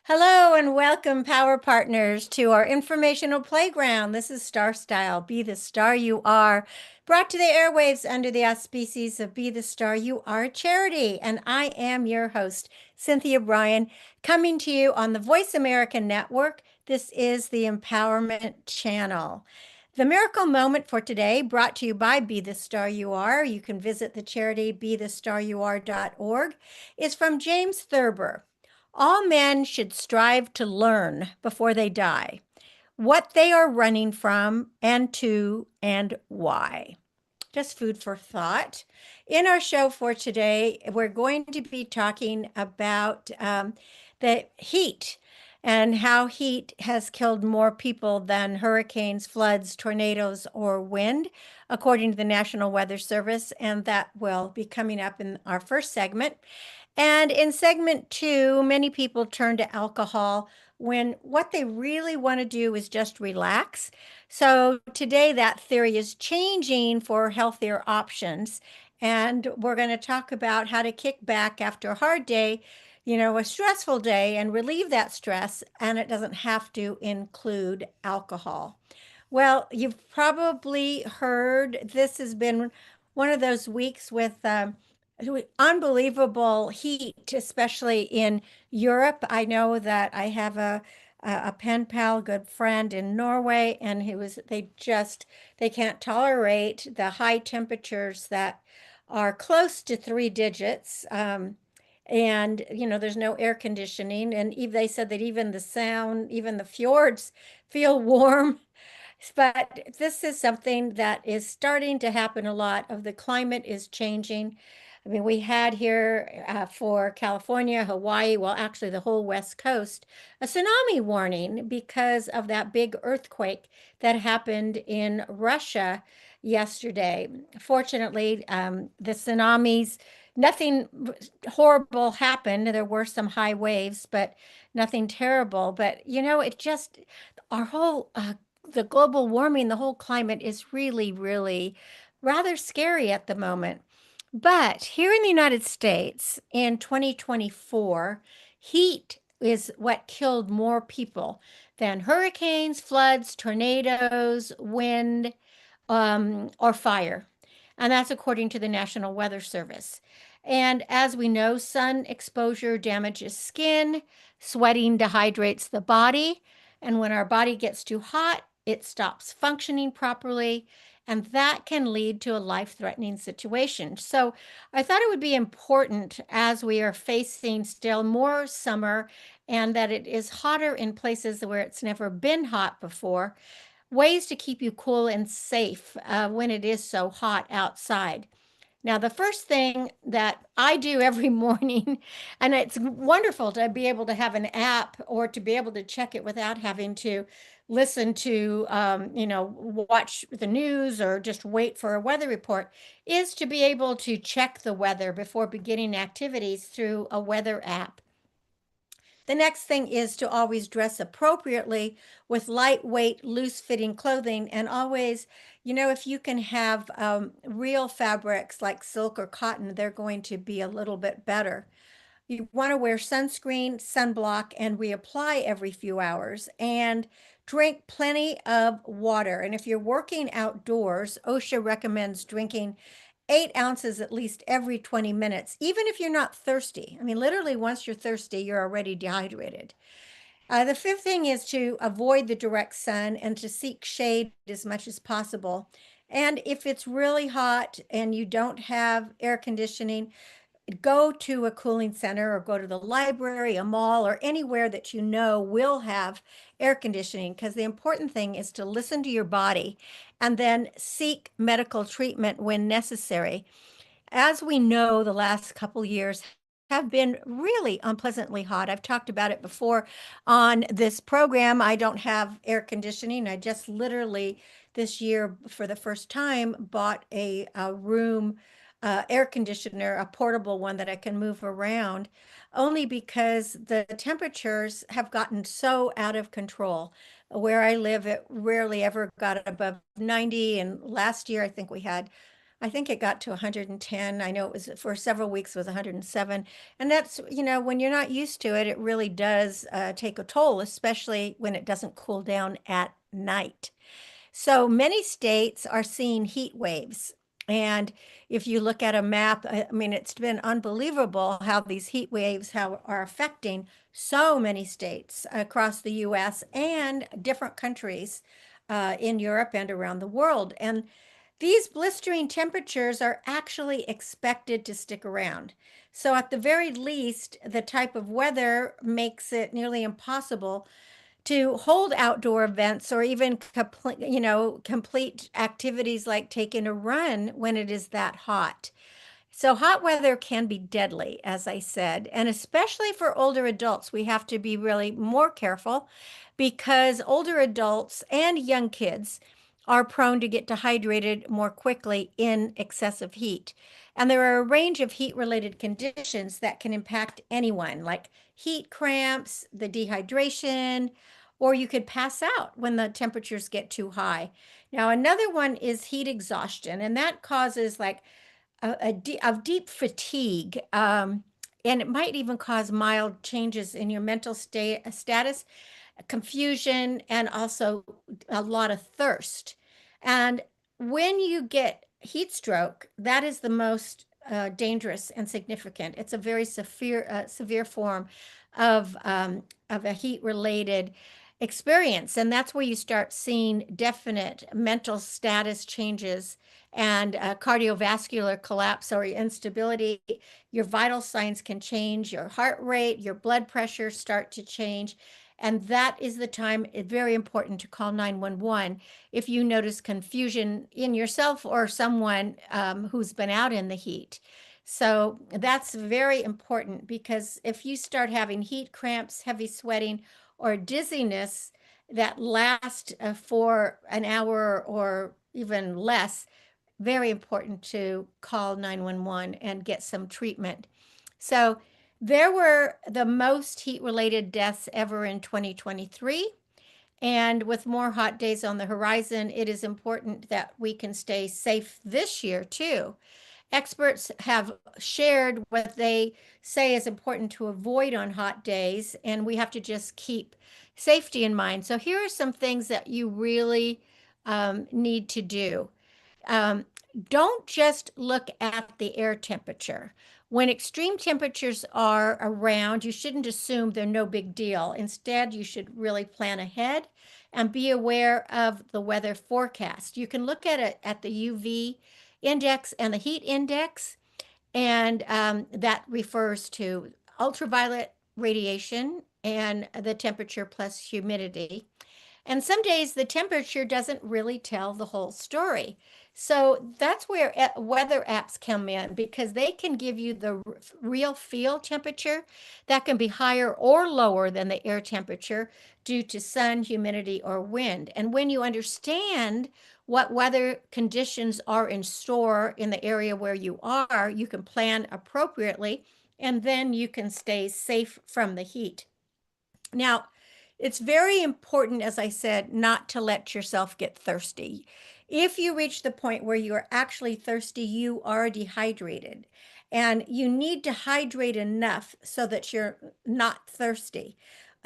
Hello and welcome, Power Partners, to our informational playground. This is Starstyle, Be the Star You Are, brought to the airwaves under the auspices of Be the Star You Are charity. And I am your host, Cynthia Brian, coming to you on the Voice America Network. This is the Empowerment Channel. The miracle moment for today, brought to you by Be the Star You Are. You can visit the charity bethestaryouare.org, is from James Thurber. All men should strive to learn before they die what they are running from and to and why. Just food for thought. In our show for today, we're going to be talking about the heat and how heat has killed more people than hurricanes, floods, tornadoes, or wind, according to the National Weather Service. And that will be coming up in our first segment. And in segment two, many people turn to alcohol when what they really want to do is just relax. So today, that theory is changing for healthier options. And we're going to talk about how to kick back after a hard day, a stressful day, and relieve that stress. And it doesn't have to include alcohol. Well, you've probably heard this has been one of those weeks with unbelievable heat, especially in Europe. I know that I have a pen pal, good friend in Norway, and they can't tolerate the high temperatures that are close to three digits. And there's no air conditioning, and they said that even the sound, even the fjords feel warm. But this is something that is starting to happen a lot. Of the climate is changing. I mean, we had here for California, Hawaii, well, actually the whole West Coast, a tsunami warning because of that big earthquake that happened in Russia yesterday. Fortunately, the tsunamis, nothing horrible happened. There were some high waves, but nothing terrible. But, it just, our whole the global warming, the whole climate is really, really rather scary at the moment. But here in the United States in 2024, heat is what killed more people than hurricanes, floods, tornadoes, wind, or fire. And that's according to the National Weather Service. And as we know, sun exposure damages skin, sweating dehydrates the body. And when our body gets too hot, it stops functioning properly. And that can lead to a life-threatening situation. So I thought it would be important as we are facing still more summer and that it is hotter in places where it's never been hot before, ways to keep you cool and safe when it is so hot outside. Now, the first thing that I do every morning, and it's wonderful to be able to have an app or to be able to check it without having to listen to, watch the news or just wait for a weather report, is to be able to check the weather before beginning activities through a weather app. The next thing is to always dress appropriately with lightweight, loose fitting clothing. And always, if you can have real fabrics like silk or cotton, they're going to be a little bit better. You want to wear sunscreen, sunblock, and reapply every few hours. And drink plenty of water. And if you're working outdoors, OSHA recommends drinking 8 ounces at least every 20 minutes, even if you're not thirsty. I mean, literally, once you're thirsty, you're already dehydrated. The fifth thing is to avoid the direct sun and to seek shade as much as possible. And if it's really hot and you don't have air conditioning, go to a cooling center or go to the library, a mall, or anywhere that you know will have air conditioning, because the important thing is to listen to your body and then seek medical treatment when necessary. As we know, the last couple years have been really unpleasantly hot. I've talked about it before on this program. I don't have air conditioning. I just literally this year, for the first time, bought a room air conditioner, a portable one that I can move around, only because the temperatures have gotten so out of control. Where I live, it rarely ever got above 90. And last year, I think we had, I think it got to 110. I know it was for several weeks it was 107. And that's, when you're not used to it, it really does take a toll, especially when it doesn't cool down at night. So many states are seeing heat waves. And if you look at a map, I mean, it's been unbelievable how these heat waves are affecting so many states across the US and different countries in Europe and around the world. And these blistering temperatures are actually expected to stick around. So, at the very least, the type of weather makes it nearly impossible to hold outdoor events or even complete activities like taking a run when it is that hot. So hot weather can be deadly, as I said, and especially for older adults, we have to be really more careful because older adults and young kids are prone to get dehydrated more quickly in excessive heat. And there are a range of heat-related conditions that can impact anyone, like heat cramps, the dehydration, or you could pass out when the temperatures get too high. Now, another one is heat exhaustion, and that causes like of deep fatigue, and it might even cause mild changes in your mental status, confusion, and also a lot of thirst. And when you get heat stroke, that is the most dangerous and significant. It's a very severe form of a heat-related experience, and that's where you start seeing definite mental status changes and cardiovascular collapse or instability. Your vital signs can change, your heart rate, your blood pressure start to change. And that is the time it's very important to call 911 if you notice confusion in yourself or someone who's been out in the heat. So that's very important because if you start having heat cramps, heavy sweating, or dizziness that last for an hour or even less, very important to call 911 and get some treatment. So there were the most heat-related deaths ever in 2023. And with more hot days on the horizon, it is important that we can stay safe this year too. Experts have shared what they say is important to avoid on hot days, and we have to just keep safety in mind. So here are some things that you really need to do. Um, don't just look at the air temperature. When extreme temperatures are around, you shouldn't assume they're no big deal. Instead, you should really plan ahead and be aware of the weather forecast. You can look at it at the UV index and the heat index, and that refers to ultraviolet radiation and the temperature plus humidity. And some days the temperature doesn't really tell the whole story. So that's where weather apps come in because they can give you the real field temperature that can be higher or lower than the air temperature due to sun, humidity, or wind. And when you understand what weather conditions are in store in the area where you can plan appropriately, and then you can stay safe from the heat. Now, it's very important, as I said, not to let yourself get thirsty. If you reach the point where you are actually thirsty, you are dehydrated. And you need to hydrate enough so that you're not thirsty.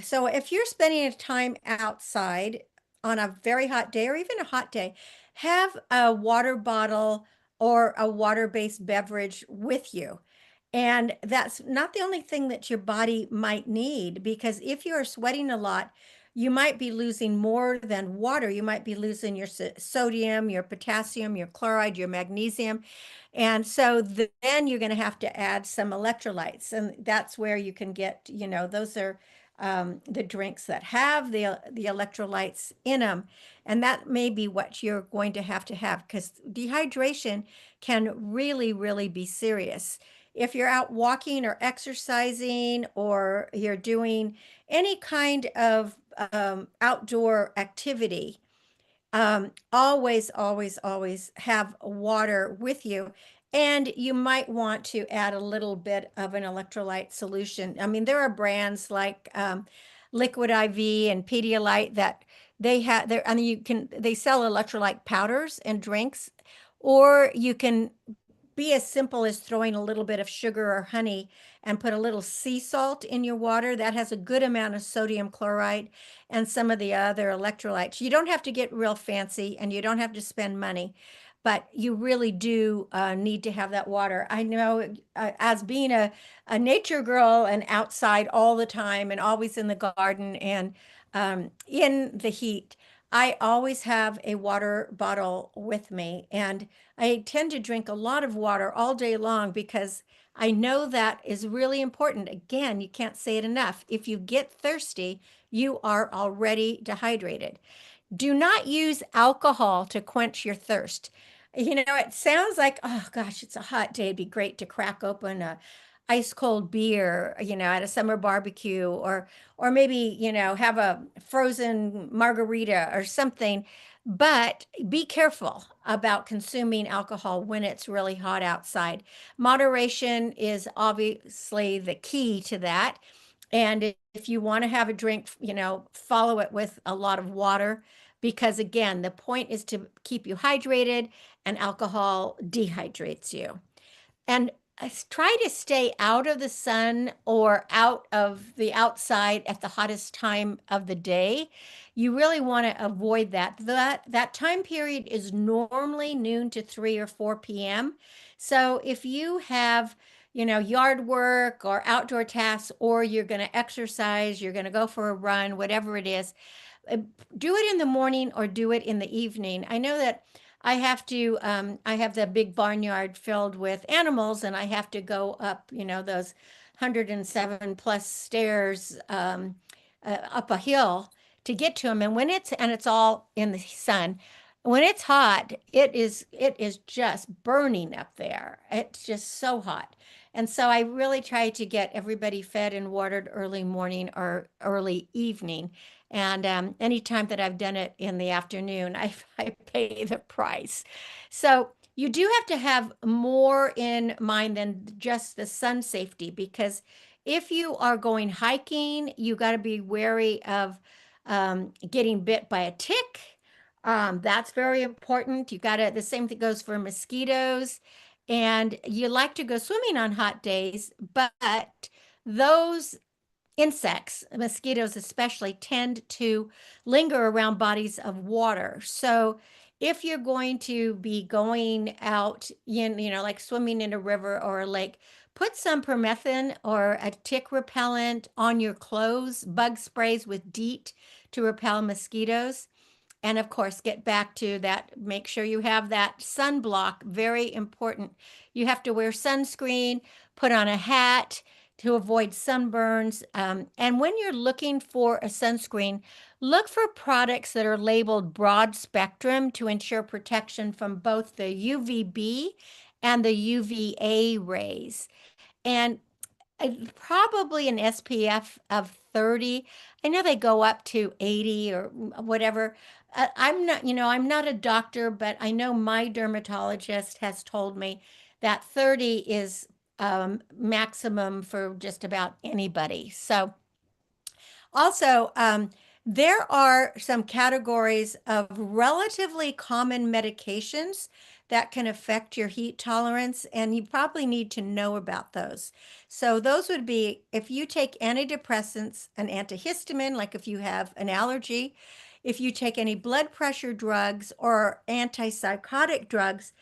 So if you're spending time outside on a very hot day or even a hot day, have a water bottle or a water-based beverage with you. And that's not the only thing that your body might need, because if you're sweating a lot, you might be losing more than water. You might be losing your sodium, your potassium, your chloride, your magnesium. And so then you're going to have to add some electrolytes. And that's where you can get, those are the drinks that have the electrolytes in them. And that may be what you're going to have because dehydration can really, really be serious. If you're out walking or exercising or you're doing any kind of outdoor activity, always, always, always have water with you. And you might want to add a little bit of an electrolyte solution. I mean, there are brands like Liquid IV and Pedialyte that they have there, and they sell electrolyte powders and drinks. or you can be as simple as throwing a little bit of sugar or honey and put a little sea salt in your water. That has a good amount of sodium chloride and some of the other electrolytes. You don't have to get real fancy and you don't have to spend money, but you really do need to have that water. I know as being a nature girl and outside all the time and always in the garden and in the heat, I always have a water bottle with me. And I tend to drink a lot of water all day long because I know that is really important. Again, you can't say it enough. If you get thirsty, you are already dehydrated. Do not use alcohol to quench your thirst. You know, it sounds like, oh gosh, it's a hot day. It'd be great to crack open a ice cold beer, at a summer barbecue or maybe, have a frozen margarita or something. But be careful about consuming alcohol when it's really hot outside. Moderation is obviously the key to that. And if you want to have a drink, follow it with a lot of water because again, the point is to keep you hydrated and alcohol dehydrates you. And try to stay out of the sun or out of the outside at the hottest time of the day. You really want to avoid that. That time period is normally noon to 3 or 4 p.m. So if you have, yard work or outdoor tasks, or you're going to exercise, you're going to go for a run, whatever it is, uh, do it in the morning or do it in the evening. I know that I have the big barnyard filled with animals, and I have to go up, those 107 plus stairs up a hill to get to them. And it's all in the sun. When it's hot, it is just burning up there. It's just so hot. And so I really try to get everybody fed and watered early morning or early evening. And anytime that I've done it in the afternoon, I pay the price. So you do have to have more in mind than just the sun safety, because if you are going hiking, you got to be wary of getting bit by a tick. That's very important. The same thing goes for mosquitoes. And you like to go swimming on hot days, but those insects, mosquitoes especially, tend to linger around bodies of water. So if you're going to be going out like swimming in a river or a lake, put some permethrin or a tick repellent on your clothes, bug sprays with DEET to repel mosquitoes. And of course, get back to that. Make sure you have that sunblock, very important. You have to wear sunscreen, put on a hat to avoid sunburns. And when you're looking for a sunscreen, look for products that are labeled broad spectrum to ensure protection from both the UVB and the UVA rays. And probably an SPF of 30. I know they go up to 80 or whatever. I'm not a doctor, but I know my dermatologist has told me that 30 is maximum for just about anybody. So also, there are some categories of relatively common medications that can affect your heat tolerance, and you probably need to know about those. So, those would be if you take antidepressants, an antihistamine, like if you have an allergy, if you take any blood pressure drugs or antipsychotic drugs.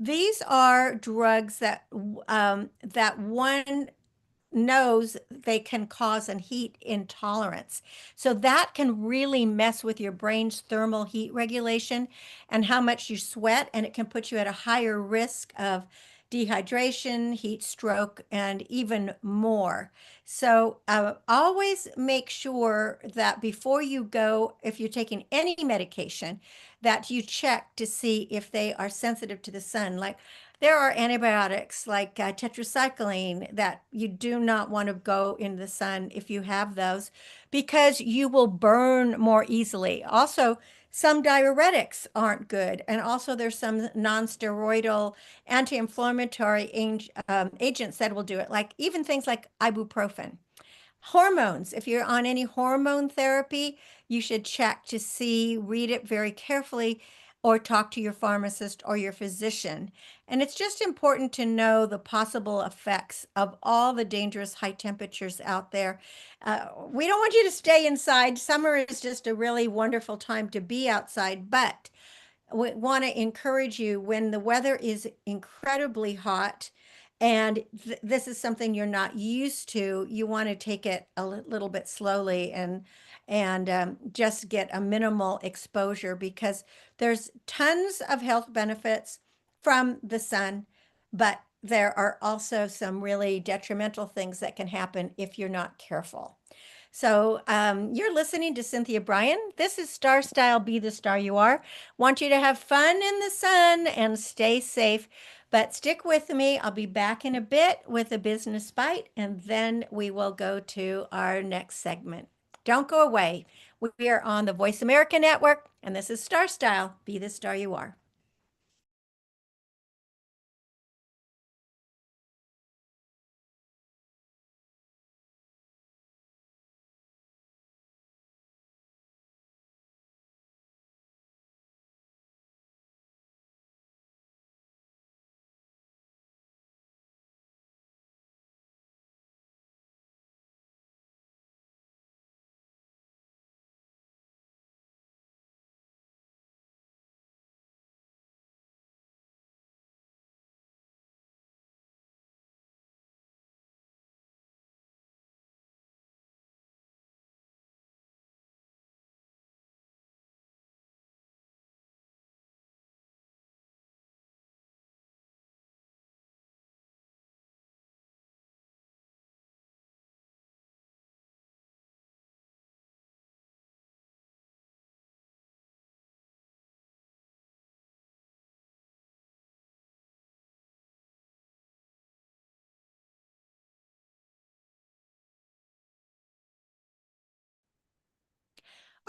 These are drugs that one knows they can cause an heat intolerance. So that can really mess with your brain's thermal heat regulation and how much you sweat, and it can put you at a higher risk of dehydration, heat stroke, and even more. So always make sure that before you go, if you're taking any medication, that you check to see if they are sensitive to the sun. Like there are antibiotics like tetracycline that you do not want to go in the sun if you have those because you will burn more easily. Also, some diuretics aren't good. And also, there's some non-steroidal anti-inflammatory agents that will do it, like even things like ibuprofen. Hormones, if you're on any hormone therapy, you should check to see, read it very carefully. or talk to your pharmacist or your physician. And it's just important to know the possible effects of all the dangerous high temperatures out there. We don't want you to stay inside. Summer is just a really wonderful time to be outside, but we want to encourage you when the weather is incredibly hot and this is something you're not used to, you want to take it a little bit slowly and just get a minimal exposure because there's tons of health benefits from the sun, but there are also some really detrimental things that can happen if you're not careful. So you're listening to Cynthia Brian. This is Star Style, Be the Star You Are. Want you to have fun in the sun and stay safe. But stick with me. I'll be back in a bit with a business bite, and then we will go to our next segment. Don't go away. We are on the Voice America Network, and this is Star Style, Be the Star You Are.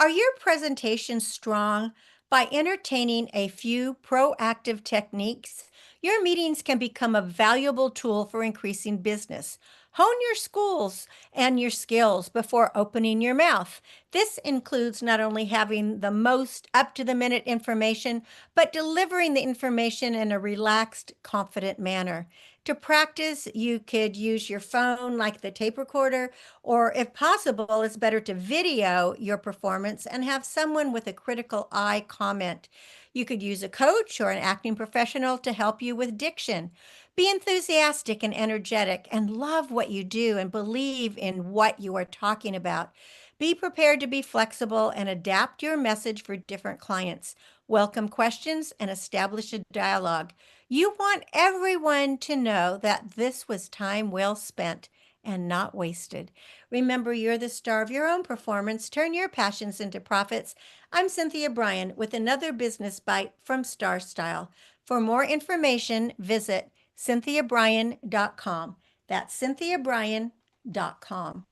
Are your presentations strong? By entertaining a few proactive techniques, your meetings can become a valuable tool for increasing business. Hone your schools and your skills before opening your mouth. This includes not only having the most up to the minute information, but delivering the information in a relaxed, confident manner. To practice, you could use your phone like the tape recorder, or if possible, it's better to video your performance and have someone with a critical eye comment. You could use a coach or an acting professional to help you with diction. Be enthusiastic and energetic and love what you do and believe in what you are talking about. Be prepared to be flexible and adapt your message for different clients. Welcome questions and establish a dialogue. You want everyone to know that this was time well spent and not wasted. Remember, you're the star of your own performance. Turn your passions into profits. I'm Cynthia Brian with another business bite from Starstyle. For more information, visit cynthiabrian.com. That's cynthiabrian.com.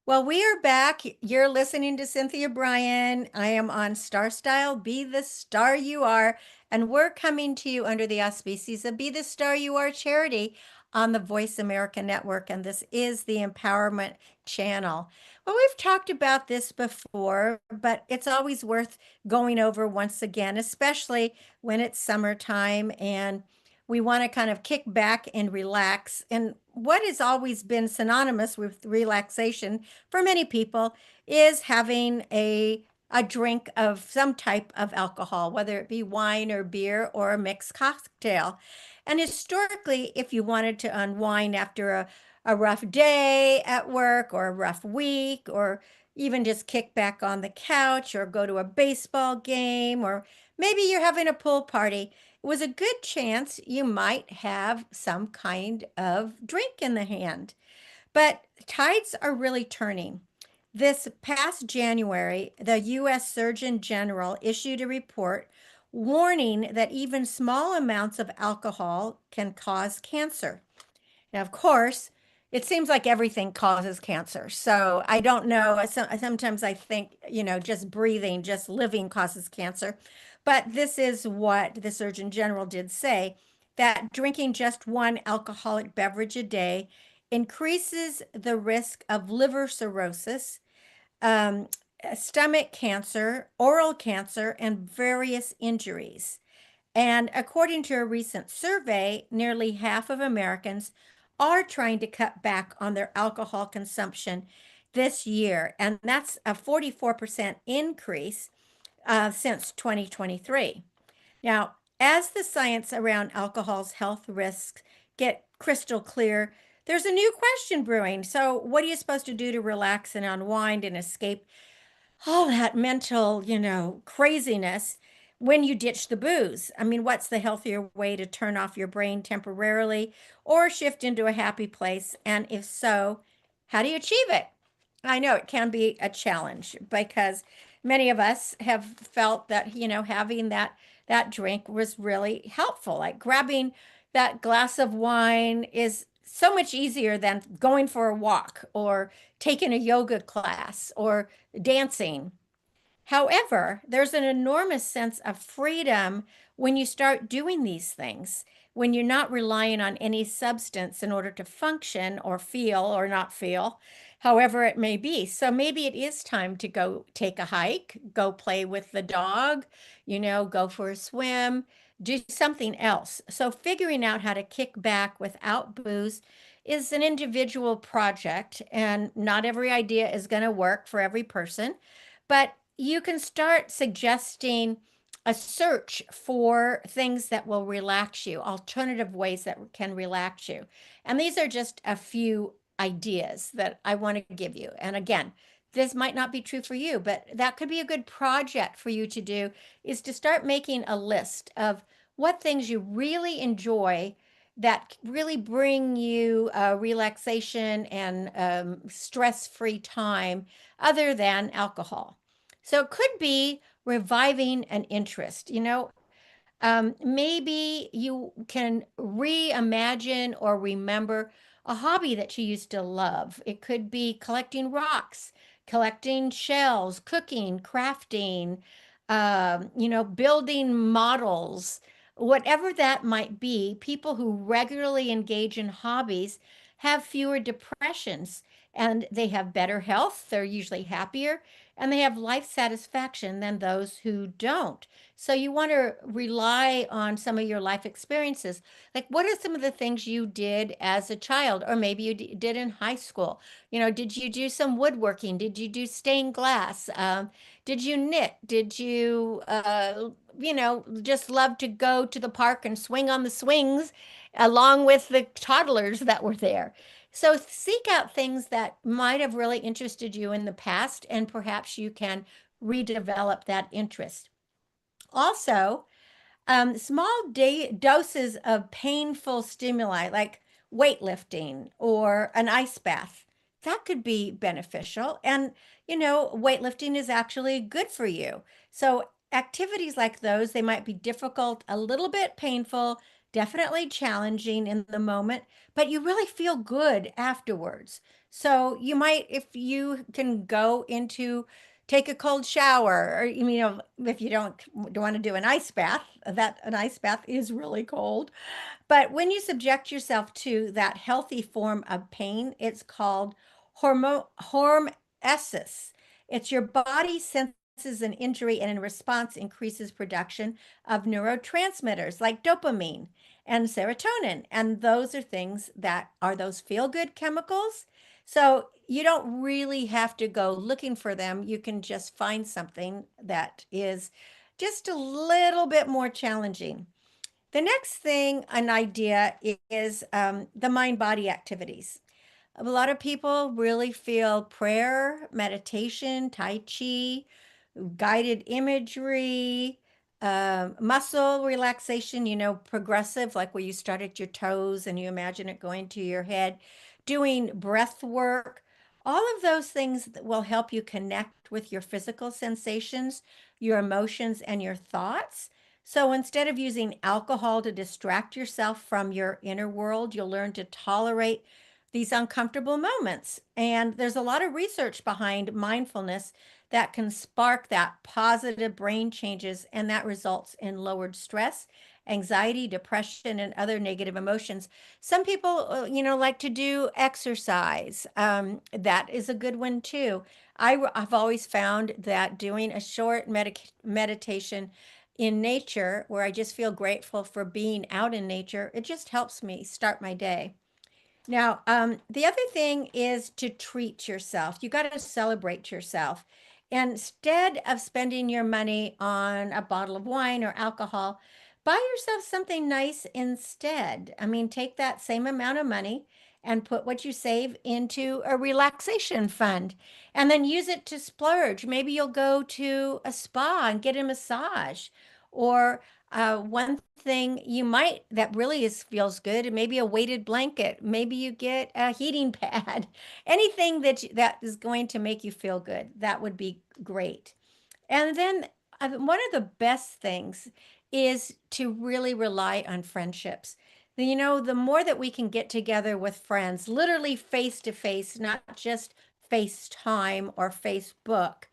Well, we are back. You're listening to Cynthia Brian. I am on Star Style, Be the Star You Are. And we're coming to you under the auspices of Be the Star You Are charity on the Voice America Network. And this is the Empowerment Channel. Well, we've talked about this before, but it's always worth going over once again, especially when it's summertime and we want to kind of kick back and relax. And what has always been synonymous with relaxation for many people is having a drink of some type of alcohol, whether it be wine or beer or a mixed cocktail. And historically, if you wanted to unwind after a rough day at work or a rough week, or even just kick back on the couch or go to a baseball game, or maybe you're having a pool party, it was a good chance you might have some kind of drink in the hand. But tides are really turning. This past January, the U.S. Surgeon General issued a report warning that even small amounts of alcohol can cause cancer. Now, of course, it seems like everything causes cancer. So I don't know. Sometimes I think, just breathing, just living causes cancer. But this is what the Surgeon General did say, that drinking just one alcoholic beverage a day increases the risk of liver cirrhosis, um, stomach cancer, oral cancer, and various injuries. And according to a recent survey, nearly half of Americans are trying to cut back on their alcohol consumption this year. And that's a 44% increase since 2023. Now, as the science around alcohol's health risks get crystal clear, there's a new question brewing. So, what are you supposed to do to relax and unwind and escape all that mental, craziness when you ditch the booze? I mean, what's the healthier way to turn off your brain temporarily or shift into a happy place? And if so, how do you achieve it? I know it can be a challenge because many of us have felt that, having that drink was really helpful. Like grabbing that glass of wine is so much easier than going for a walk or taking a yoga class or dancing. However, there's an enormous sense of freedom when you start doing these things, when you're not relying on any substance in order to function or feel or not feel, however it may be. So maybe it is time to go take a hike, go play with the dog, go for a swim, do something else. So figuring out how to kick back without booze is an individual project, and not every idea is going to work for every person. But you can start suggesting a search for things that will relax you, alternative ways that can relax you. And these are just a few ideas that I want to give you. And again, this might not be true for you, but that could be a good project for you to do, is to start making a list of what things you really enjoy that really bring you relaxation and stress-free time other than alcohol. So it could be reviving an interest. Maybe you can reimagine or remember a hobby that you used to love. It could be collecting rocks, collecting shells, cooking, crafting, building models, whatever that might be. People who regularly engage in hobbies have fewer depressions and they have better health. They're usually happier and they have life satisfaction than those who don't. So you want to rely on some of your life experiences. Like, what are some of the things you did as a child, or maybe you did in high school? Did you do some woodworking? Did you do stained glass? Did you knit? Did you, just love to go to the park and swing on the swings along with the toddlers that were there? So seek out things that might have really interested you in the past, and perhaps you can redevelop that interest. Also, small doses of painful stimuli like weightlifting or an ice bath, that could be beneficial. And, weightlifting is actually good for you. So activities like those, they might be difficult, a little bit painful, definitely challenging in the moment, but you really feel good afterwards. So you might, if you can go into take a cold shower, or if you don't want to do an ice bath, that an ice bath is really cold. But when you subject yourself to that healthy form of pain, it's called hormesis. It's your body senses an injury and in response increases production of neurotransmitters like dopamine and serotonin. And those are things that are those feel-good chemicals. So you don't really have to go looking for them. You can just find something that is just a little bit more challenging. The next thing, an idea is the mind body activities. A lot of people really feel prayer, meditation, Tai Chi, guided imagery, muscle relaxation, progressive, like where you start at your toes and you imagine it going to your head, doing breath work. All of those things that will help you connect with your physical sensations, your emotions, and your thoughts. So instead of using alcohol to distract yourself from your inner world, you'll learn to tolerate these uncomfortable moments. And there's a lot of research behind mindfulness that can spark that positive brain changes, and that results in lowered stress, anxiety, depression, and other negative emotions. Some people, like to do exercise. That is a good one too. I've always found that doing a short meditation in nature, where I just feel grateful for being out in nature, it just helps me start my day. Now, the other thing is to treat yourself. You got to celebrate yourself. And instead of spending your money on a bottle of wine or alcohol, buy yourself something nice instead. I mean, take that same amount of money and put what you save into a relaxation fund and then use it to splurge. Maybe you'll go to a spa and get a massage, or one thing you might that really feels good, maybe a weighted blanket, maybe you get a heating pad, anything that is going to make you feel good. That would be great. And then one of the best things is to really rely on friendships. The more that we can get together with friends, literally face to face, not just FaceTime or Facebook,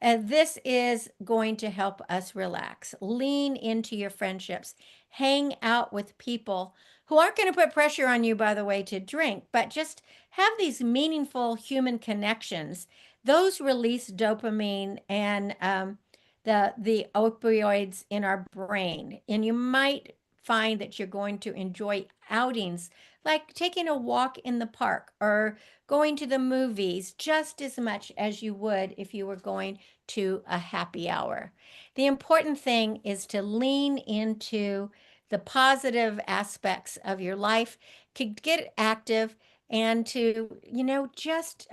and this is going to help us relax. Lean into your friendships. Hang out with people who aren't going to put pressure on you, by the way, to drink, but just have these meaningful human connections. Those release dopamine and the opioids in our brain. And you might find that you're going to enjoy outings like taking a walk in the park or going to the movies just as much as you would if you were going to a happy hour. The important thing is to lean into the positive aspects of your life, to get active, and to, just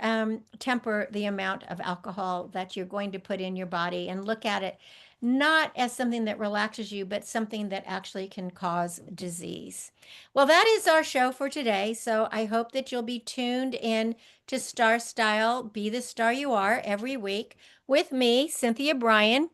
temper the amount of alcohol that you're going to put in your body and look at it not as something that relaxes you, but something that actually can cause disease. Well, that is our show for today. So I hope that you'll be tuned in to Star Style, Be the Star You Are, every week with me, Cynthia Brian.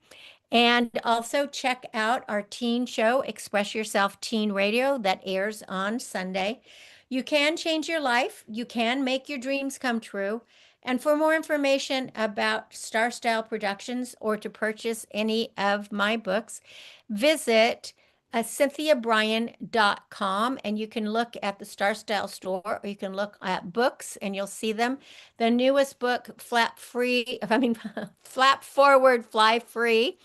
And also check out our teen show, Express Yourself Teen Radio, that airs on Sunday. You can change your life. You can make your dreams come true. And for more information about Star Style Productions or to purchase any of my books, visit cynthiabrian.com, and you can look at the Star Style store, or you can look at books and you'll see them. The newest book, Flap Forward, Fly Free,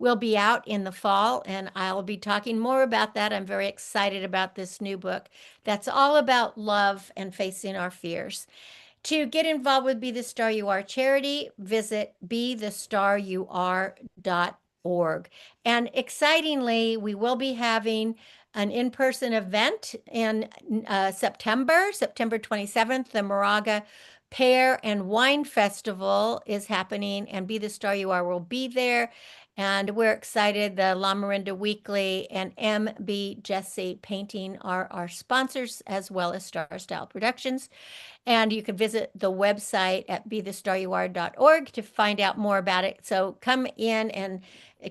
will be out in the fall, and I'll be talking more about that. I'm very excited about this new book that's all about love and facing our fears. To get involved with Be the Star You Are charity, visit bethestaryouare.org. And excitingly, we will be having an in-person event in September 27th. The Moraga Pear and Wine Festival is happening, and Be the Star You Are will be there. And we're excited. The La Miranda Weekly and MB Jesse Painting are our sponsors, as well as Star Style Productions. And you can visit the website at bethestaryouare.org to find out more about it. So come in and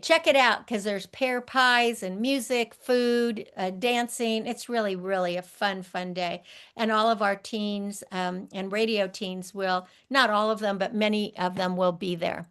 check it out, because there's pear pies and music, food, dancing. It's really, really a fun, fun day. And all of our teens and radio teens will, not all of them, but many of them will be there.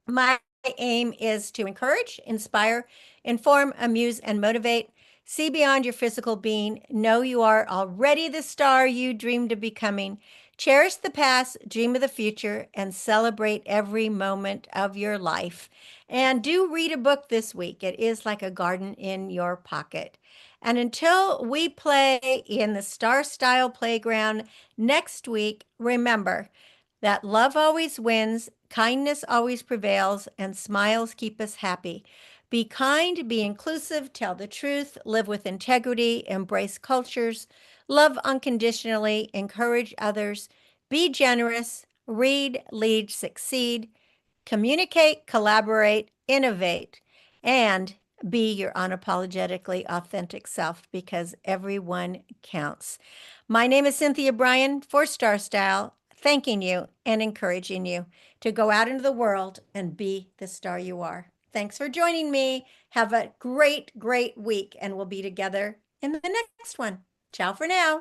My aim is to encourage, inspire, inform, amuse, and motivate. See beyond your physical being. Know you are already the star you dreamed of becoming. Cherish the past, dream of the future, and celebrate every moment of your life. And do read a book this week. It is like a garden in your pocket. And until we play in the Star Style Playground next week, remember that love always wins, kindness always prevails, and smiles keep us happy. Be kind, be inclusive, tell the truth, live with integrity, embrace cultures, love unconditionally, encourage others, be generous, read, lead, succeed, communicate, collaborate, innovate, and be your unapologetically authentic self, because everyone counts. My name is Cynthia Brian for Star Style, thanking you and encouraging you to go out into the world and be the star you are. Thanks for joining me. Have a great, great week, and we'll be together in the next one. Ciao for now.